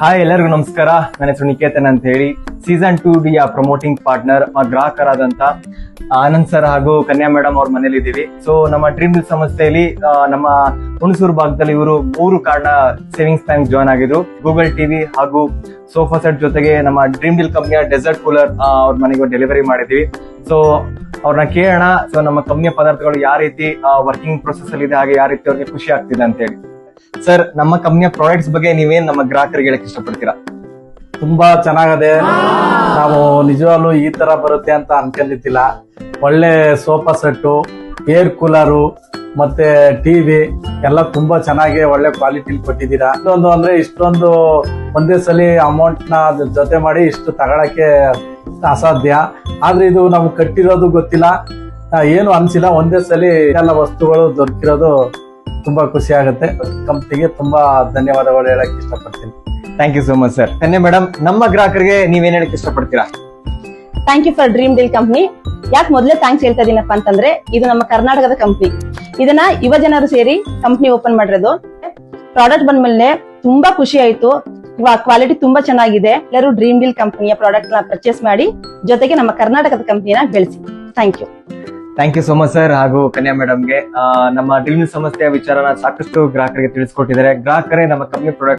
Hi, ಎಲ್ಲರಿಗೂ ನಮಸ್ಕಾರ. ನನ್ನ ಹೆಸರು ನಿಕೇತನ್ ಅಂತ ಹೇಳಿ, ಸೀಸನ್ 2 ಯ ಪ್ರಮೋಟಿಂಗ್ ಪಾರ್ಟ್ನರ್ ಗ್ರಾಹಕರಾದಂತ ಆನಂದ್ ಸರ್ ಹಾಗೂ ಕನ್ಯಾ ಮೇಡಮ್ ಅವ್ರ ಮನೇಲಿ ಇದ್ದೀವಿ. ಸೊ ನಮ್ಮ ಡ್ರೀಮ್ ಡಿಲ್ ಸಂಸ್ಥೆಯಲ್ಲಿ ನಮ್ಮ ಹುಣಸೂರು ಭಾಗದಲ್ಲಿ ಇವರು 3 ಕಾರ್ಡ್ನ ಸೇವಿಂಗ್ಸ್ ಬ್ಯಾಂಕ್ ಜಾಯ್ನ್ ಆಗಿದ್ರು. ಗೂಗಲ್ ಟಿವಿ ಹಾಗೂ ಸೋಫಾ ಸೆಟ್ ಜೊತೆಗೆ ನಮ್ಮ ಡ್ರೀಮ್ ಡಿಲ್ ಕಂಪ್ನಿಯ ಡೆಸರ್ಟ್ ಕೂಲರ್ ಅವ್ರ ಮನೆಗೆ ಡೆಲಿವರಿ ಮಾಡಿದ್ವಿ. ಸೊ ಅವ್ರನ್ನ ಕೇಳೋಣ, ಸೊ ನಮ್ಮ ಕಂಪ್ನಿಯ ಪದಾರ್ಥಗಳು ಯಾವ ರೀತಿ ವರ್ಕಿಂಗ್ ಪ್ರೊಸೆಸ್ ಅಲ್ಲಿ ಇದೆ, ಹಾಗೆ ಯಾವ ರೀತಿ ಅವ್ರಿಗೆ ಖುಷಿ ಆಗ್ತಿದೆ ಅಂತ ಹೇಳಿ. ಸರ್, ನಮ್ಮ ಕಂಪ್ನಿಯ ಪ್ರಾಡಕ್ಟ್ಸ್ ಬಗ್ಗೆ ನೀವೇನ್ ನಮ್ಮ ಗ್ರಾಹಕರಿಗೆ ಹೇಳಕ್ ಇಷ್ಟಪಡ್ತೀರಾ? ತುಂಬಾ ಚೆನ್ನಾಗದೆ. ನಾವು ನಿಜವಾಗ್ಲೂ ಈ ತರ ಬರುತ್ತೆ ಅಂತ ಅನ್ಕೊಂಡಿದ್ದಿಲ್ಲ. ಒಳ್ಳೆ ಸೋಫಾ ಸೆಟ್ಟು, ಏರ್ ಕೂಲರು ಮತ್ತೆ ಟಿವಿ ಎಲ್ಲ ತುಂಬಾ ಚೆನ್ನಾಗಿ ಒಳ್ಳೆ ಕ್ವಾಲಿಟಿ ಕೊಟ್ಟಿದ್ದೀರಾ. ಇನ್ನೊಂದು ಅಂದ್ರೆ ಇಷ್ಟೊಂದು ಒಂದೇ ಸಲ ಅಮೌಂಟ್ ನ ಜೊತೆ ಮಾಡಿ ಇಷ್ಟು ತಗೊಳಕ್ಕೆ ಅಸಾಧ್ಯ. ಆದ್ರೆ ಇದು ನಮ್ಗೆ ಕಟ್ಟಿರೋದು ಗೊತ್ತಿಲ್ಲ, ಏನು ಅನ್ಸಿಲ್ಲ. ಒಂದೇ ಸಲ ಎಲ್ಲ ವಸ್ತುಗಳು ದೊರಕಿರೋದು ತುಂಬಾ ಖುಷಿ ಆಗುತ್ತೆ. ಕಂಪ್ನಿಗೆ ತುಂಬಾ ಧನ್ಯವಾದಗಳು ಹೇಳಕ್ ಇಷ್ಟಪಡ್ತೀನಿ. Thank you so much sir. Kanya madam, ನಮ್ಮ ಗ್ರಾಹಕರಿಗೆ ನೀವೇನ್ ಹೇಳಕ್ ಇಷ್ಟಪಡ್ತೀರಾ? Thank you for Dream Deal company. ಯಾಕೆ ಮೊದಲೇ ಥ್ಯಾಂಕ್ಸ್ ಹೇಳ್ತಾ ಇದೀನಪ್ಪ ಅಂತಂದ್ರೆ, ಇದು ನಮ್ಮ ಕರ್ನಾಟಕದ ಕಂಪ್ನಿ. ಇದನ್ನ ಯುವ ಜನರು ಸೇರಿ ಕಂಪ್ನಿ ಓಪನ್ ಮಾಡಿರೋದು. ಪ್ರಾಡಕ್ಟ್ ಬಂದ್ಮೇಲೆ ತುಂಬಾ ಖುಷಿ ಆಯ್ತು. ಕ್ವಾಲಿಟಿ ತುಂಬಾ ಚೆನ್ನಾಗಿದೆ. ಎಲ್ಲರೂ ಡ್ರೀಮ್ ಡೀಲ್ ಕಂಪ್ನಿಯ ಪ್ರಾಡಕ್ಟ್ ನ ಪರ್ಚೇಸ್ ಮಾಡಿ, ಜೊತೆಗೆ ನಮ್ಮ ಕರ್ನಾಟಕದ ಕಂಪ್ನಿನ ಬೆಳೆಸಿ. Thank you. Thank you so much sir ಹಾಗೂ ಕನ್ಯಾ ಮೇಡಮ್ಗೆ. ನಮ್ಮ ಡ್ರೀಮ್ ಡಿಲ್ ಸಂಸ್ಥೆಯ ವಿಚಾರನ ಸಾಕಷ್ಟು ಗ್ರಾಹಕರಿಗೆ ತಿಳಿಸ್ಕೊಟ್ಟಿದ್ದಾರೆ. ಗ್ರಾಹಕರೇ ನಮ್ಮ ಕಂಪ್ನಿ ಪ್ರಾಡಕ್ಟ್